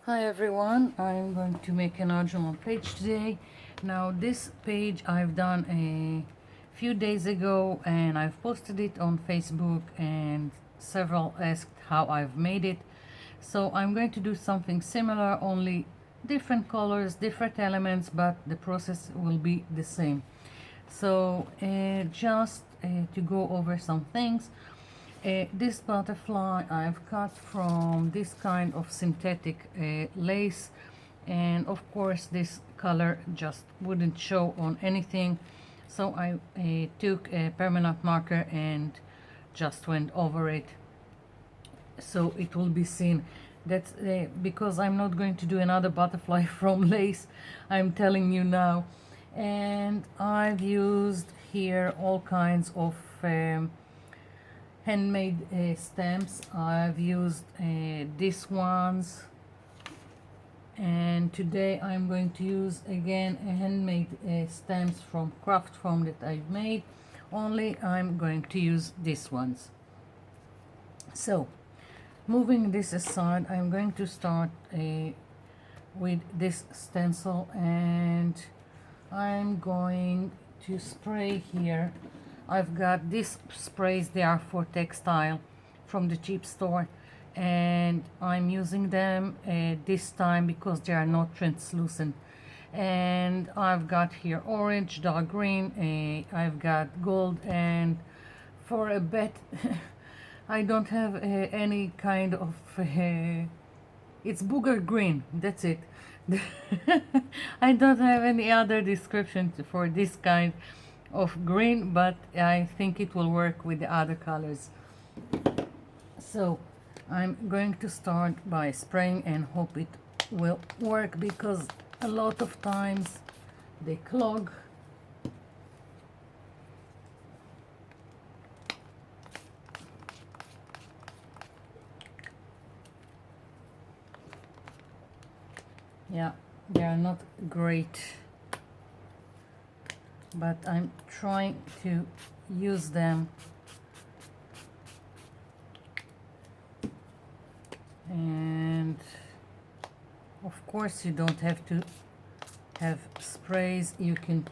Hi everyone, I'm going to make an original page today. Now this page I've done a few days ago and I've posted it on Facebook and several asked how I've made it. So I'm going to do something similar, only different colors, different elements, but the process will be the same. So just to go over some things. This butterfly I've cut from this kind of synthetic lace, and of course this color just wouldn't show on anything, so I took a permanent marker and just went over it so it will be seen. That's because I'm not going to do another butterfly from lace, I'm telling you now. And I've used here all kinds of handmade stamps. I've used these ones, and today I'm going to use again a handmade stamps from craft foam that I've made, only I'm going to use these ones. So moving this aside, I'm going to start with this stencil, and I'm going to spray here. I've got these sprays, they are for textile from the cheap store, and I'm using them this time because they are not translucent. And I've got here orange, dark green, I've got gold, and for a bit I don't have any kind of it's booger green, that's it. I don't have any other description for this kind of green, but I think it will work with the other colors. So I'm going to start by spraying and hope it will work, because a lot of times they clog. Yeah, they are not great, but I'm trying to use them. And of course you don't have to have sprays, you can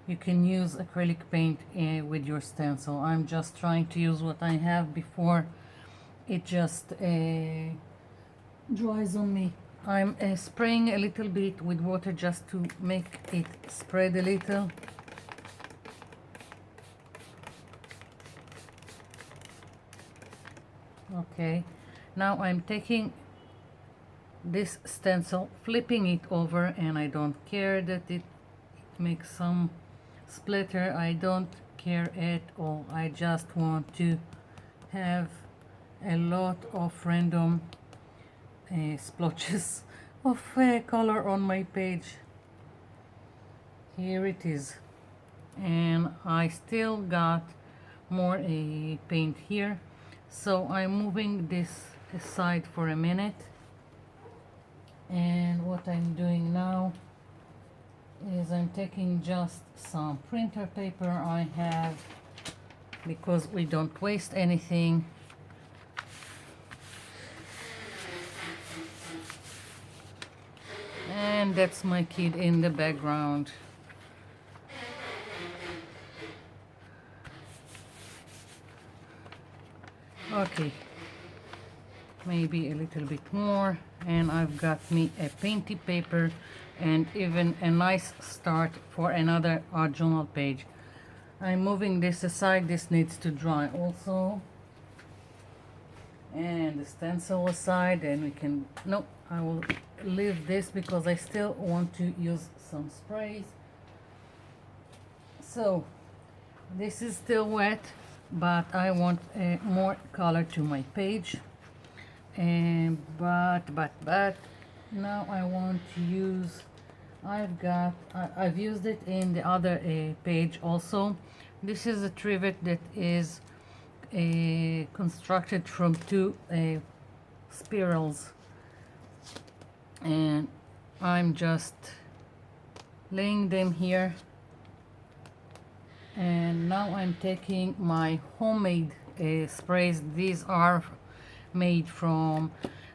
use acrylic paint with your stencil. I'm just trying to use what I have before it just dries on me. I'm spraying a little bit with water just to make it spread a little. Okay, now I'm taking this stencil, flipping it over, and I don't care that it makes some splatter. I don't care at all. I just want to have a lot of random splotches of color on my page. Here it is, and I still got more paint here, so I'm moving this aside for a minute. And what I'm doing now is I'm taking just some printer paper I have, because we don't waste anything. And that's my kid in the background. Okay, maybe a little bit more, and I've got me a painty paper and even a nice start for another original page. I'm moving this aside, this needs to dry also. And the stencil aside, and we can, no, I will leave this because I still want to use some sprays. So this is still wet, but I want more color to my page. And but now I want to use, I've used it in the other page also. This is a trivet that is constructed from two spirals, and I'm just laying them here. And now I'm taking my homemade sprays. These are made from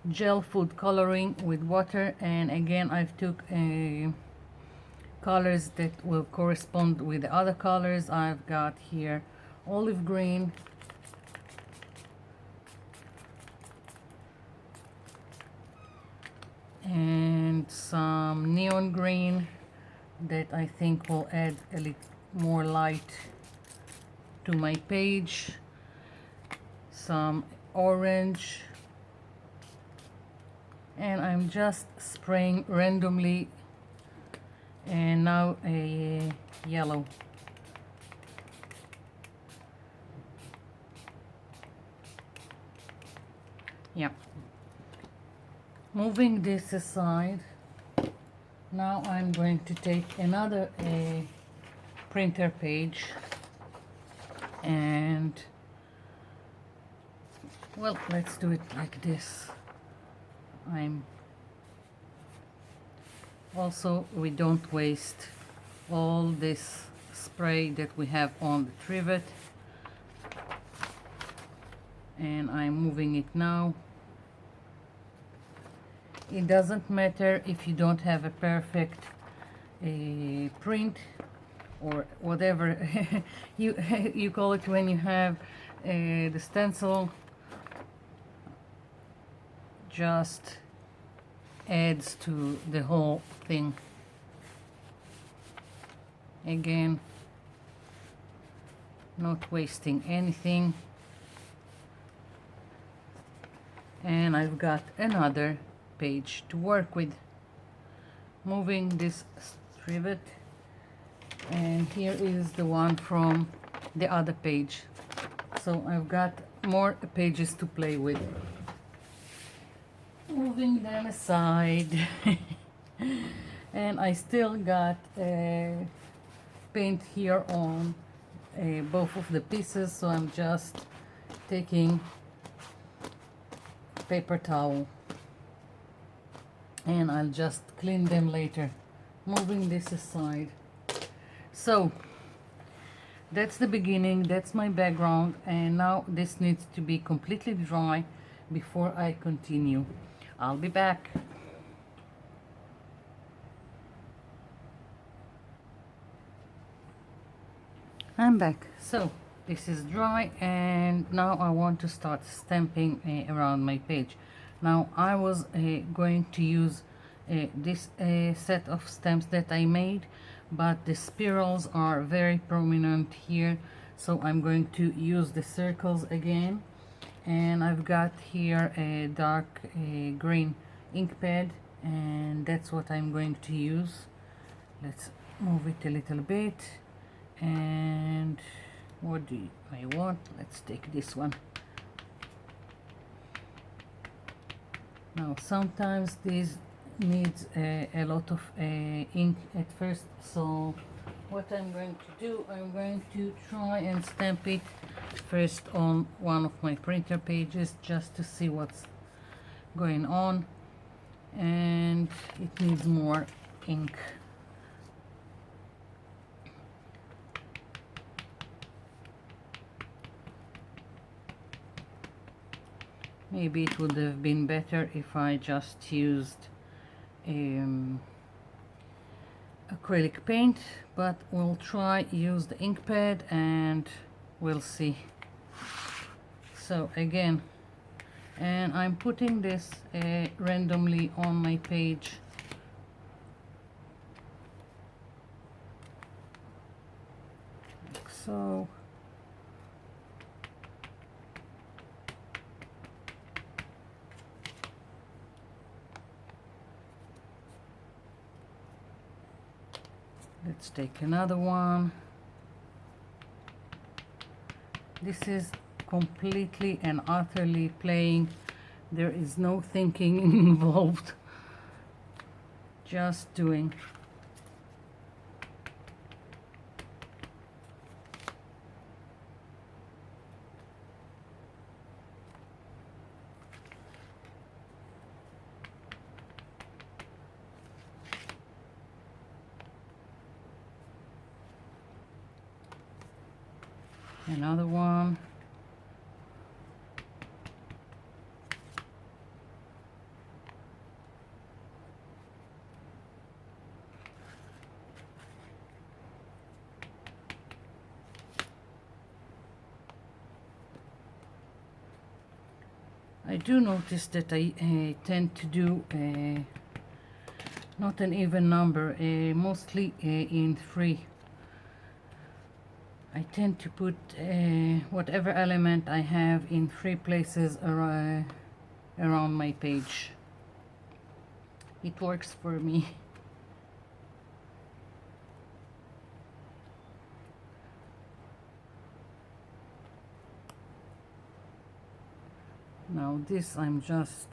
gel food coloring with water, and again I've took colors that will correspond with the other colors. I've got here olive green, and some neon green that I think will add a little more light to my page, some orange, and I'm just spraying randomly, and now a yellow. Yeah. Moving this aside, now I'm going to take another printer page, and well, let's do it like this. We don't waste all this spray that we have on the trivet, and I'm moving it now. It doesn't matter if you don't have a perfect print or whatever you call it when you have the stencil. Just adds to the whole thing. Again, not wasting anything. And I've got another page to work with. Moving this trivet, and here is the one from the other page. So I've got more pages to play with. Moving them aside. And I still got paint here on both of the pieces, so I'm just taking paper towel and I'll just clean them later. Moving this aside. So that's the beginning, that's my background, and now this needs to be completely dry before I continue. I'll be back. I'm back. So this is dry, and now I want to start stamping around my page. Now I was going to use this set of stamps that I made, but the spirals are very prominent here, so I'm going to use the circles again. And I've got here a dark green ink pad, and that's what I'm going to use. Let's move it a little bit. And what do I want? Let's take this one. Now sometimes this needs a lot of ink at first, so what I'm going to do, I'm going to try and stamp it first on one of my printer pages just to see what's going on, and it needs more ink. Maybe it would have been better if I just used acrylic paint, but we'll try use the ink pad and we'll see. So again, and I'm putting this randomly on my page. Like so. Let's take another one. This is completely and utterly playing. There is no thinking involved. Just doing. Another one. do notice that I tend to do not an even number, mostly in 3. I tend to put whatever element I have in 3 places around my page. It works for me. Now this I'm just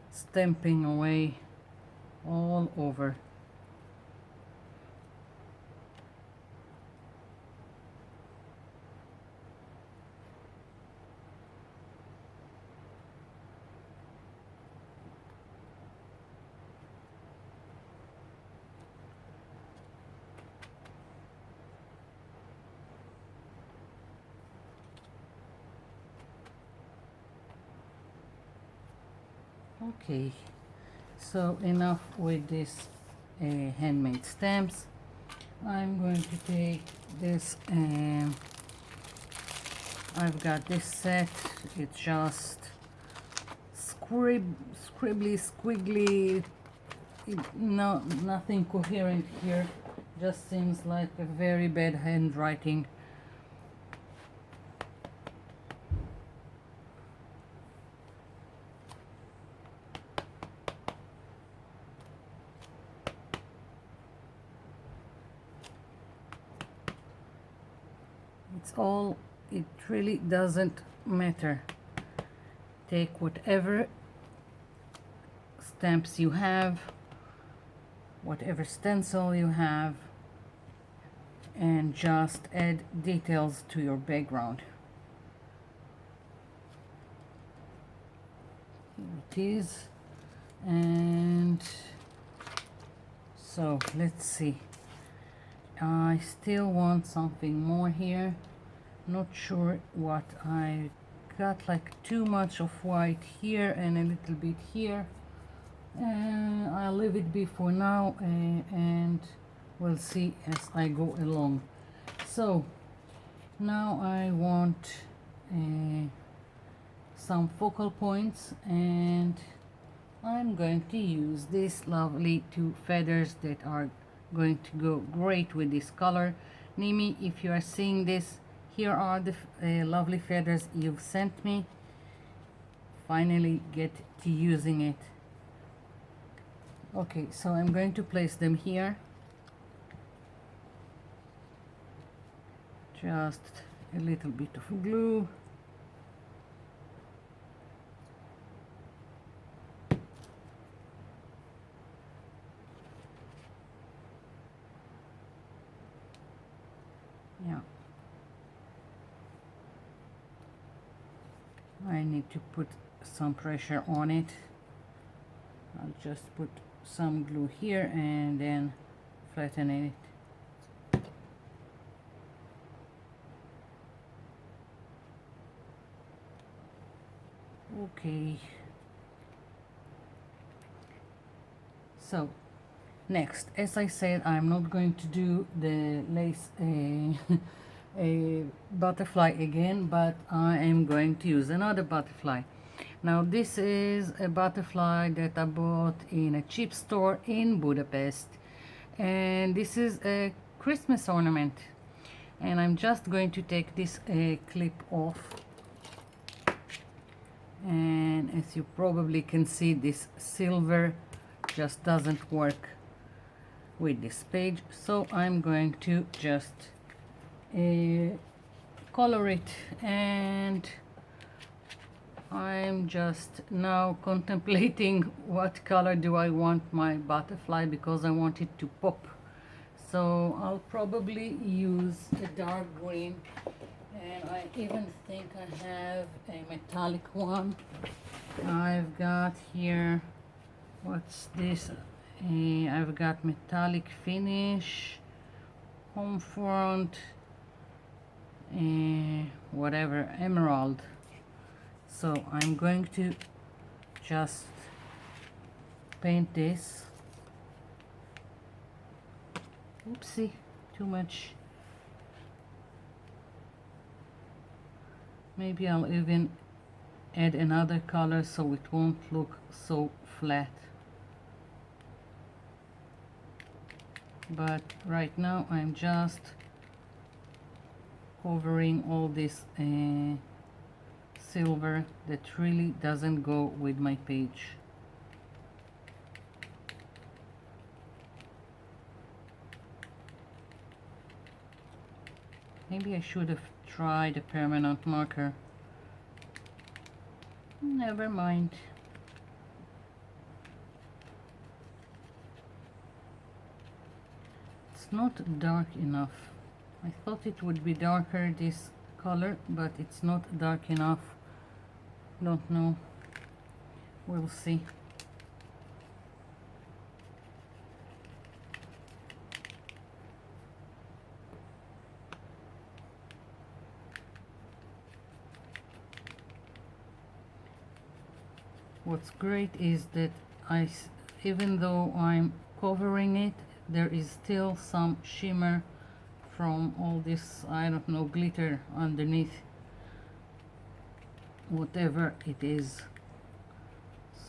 stamping away all over. Okay, so enough with this handmade stamps. I'm going to take this, I've got this set. It's just scribbly, squiggly, nothing coherent here. Just seems like a very bad handwriting. It really doesn't matter. Take whatever stamps you have, whatever stencil you have, and just add details to your background. Here it is. And so let's see. I still want something more here. Not sure what I got, like too much of white here and a little bit here. I'll leave it be for now, and we'll see as I go along. So now I want some focal points, and I'm going to use these lovely 2 feathers that are going to go great with this color. Nimi, if you are seeing this, here are the lovely feathers you've sent me. Finally get to using it. Okay, so I'm going to place them here. Just a little bit of glue. Yeah. I need to put some pressure on it. I'll just put some glue here and then flatten it. Okay. So next, as I said, I'm not going to do the lace a butterfly again, but I am going to use another butterfly. Now this is a butterfly that I bought in a cheap store in Budapest, and this is a Christmas ornament, and I'm just going to take this clip off, and as you probably can see, this silver just doesn't work with this page, so I'm going to just color it, and I'm just now contemplating what color do I want my butterfly, because I want it to pop. So I'll probably use a dark green, and I even think I have a metallic one. I've got here, what's this? I've got metallic finish, home front, whatever, emerald. So I'm going to just paint this. Oopsie, too much. Maybe I'll even add another color so it won't look so flat. But right now I'm just covering all this silver that really doesn't go with my page. Maybe I should have tried a permanent marker. Never mind. It's not dark enough. I thought it would be darker this color, but it's not dark enough. Don't know. We'll see. What's great is that even though I'm covering it, there is still some shimmer from all this, I don't know, glitter underneath, whatever it is.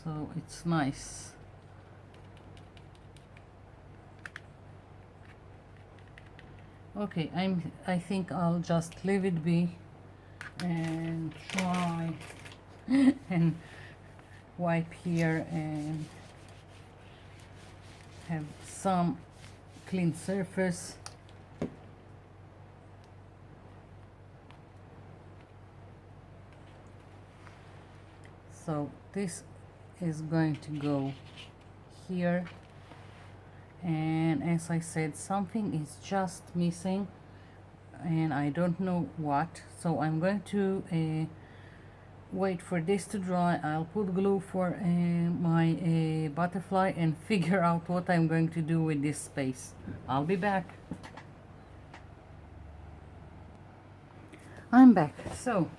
So it's nice. Okay, I think I'll just leave it be and try and wipe here and have some clean surface. So this is going to go here, and as I said, something is just missing and I don't know what, so I'm going to wait for this to dry. I'll put glue for my butterfly and figure out what I'm going to do with this space. I'll be back. I'm back. So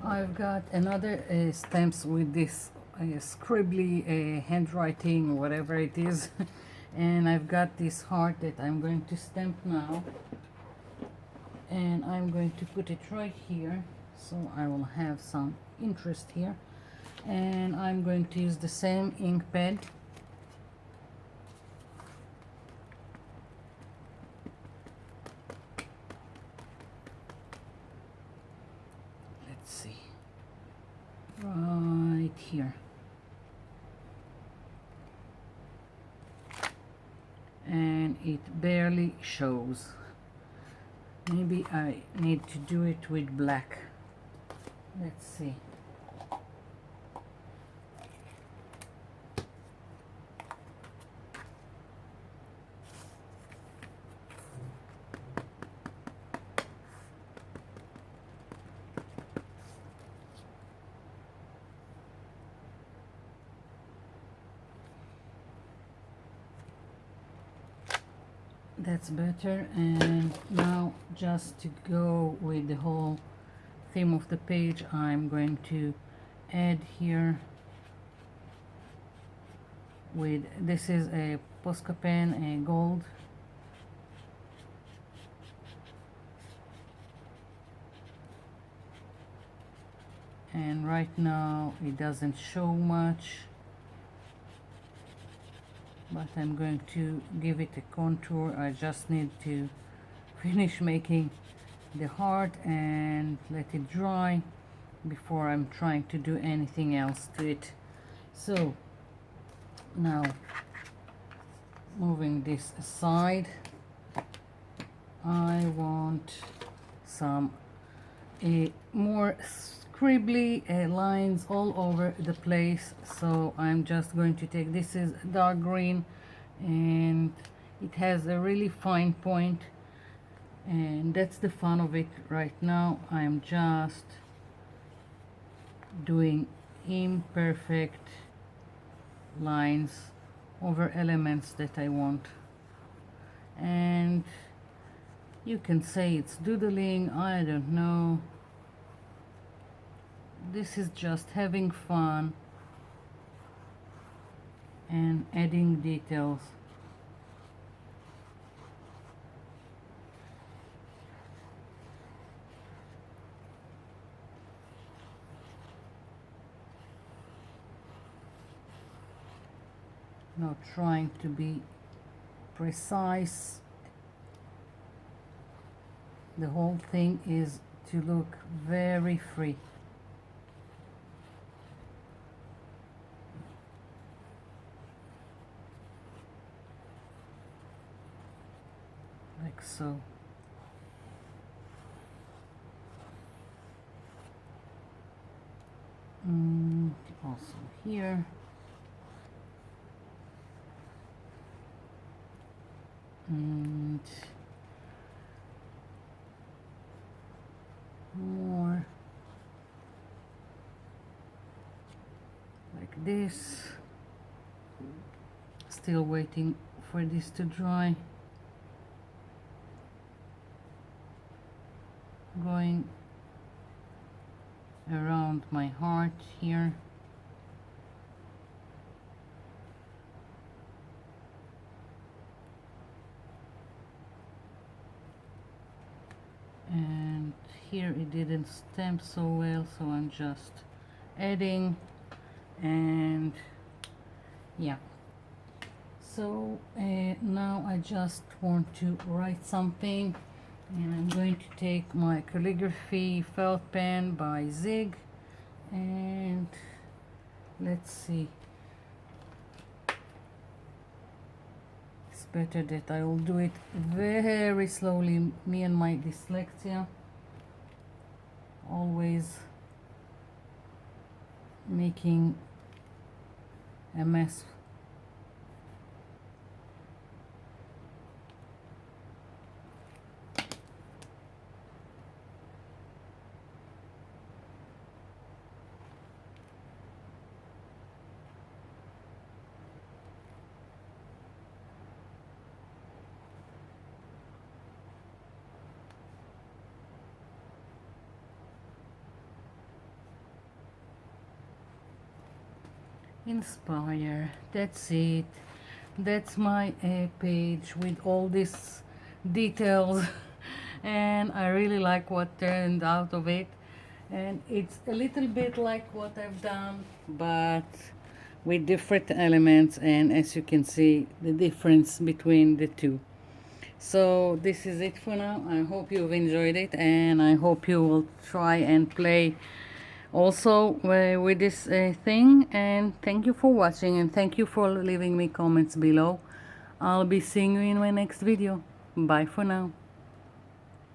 I've got another stamps with this scribbly handwriting, whatever it is. And I've got this heart that I'm going to stamp now, and I'm going to put it right here so I will have some interest here. And I'm going to use the same ink pad. Let's see, right here. And it barely shows. Maybe I need to do it with black. Let's see. That's better. And now, just to go with the whole theme of the page, I'm going to add here with, this is a Posca pen, a gold. And right now it doesn't show much, but I'm going to give it a contour. I just need to finish making the heart and let it dry before I'm trying to do anything else to it. So now, moving this aside, I want some more scribbly lines all over the place. So I'm just going to take, this is dark green and it has a really fine point, and that's the fun of it right now. I'm just doing imperfect lines over elements that I want. And you can say it's doodling, I don't know. This is just having fun and adding details. not trying to be precise. The whole thing is to look very free. Like so. Also here. And more like this. Still waiting for this to dry. Going around my heart here. And here it didn't stamp so well, so I'm just adding. And yeah, so now I just want to write something, and I'm going to take my calligraphy felt pen by Zig, and let's see, it's better that I will do it very slowly. Me and my dyslexia, always making a mess. Inspire, that's it. That's my page with all these details and I really like what turned out of it, and it's a little bit like what I've done but with different elements, and as you can see the difference between the two. So this is it for now. I hope you've enjoyed it, and I hope you will try and play also with this thing. And thank you for watching, and thank you for leaving me comments below. I'll be seeing you in my next video. Bye for now.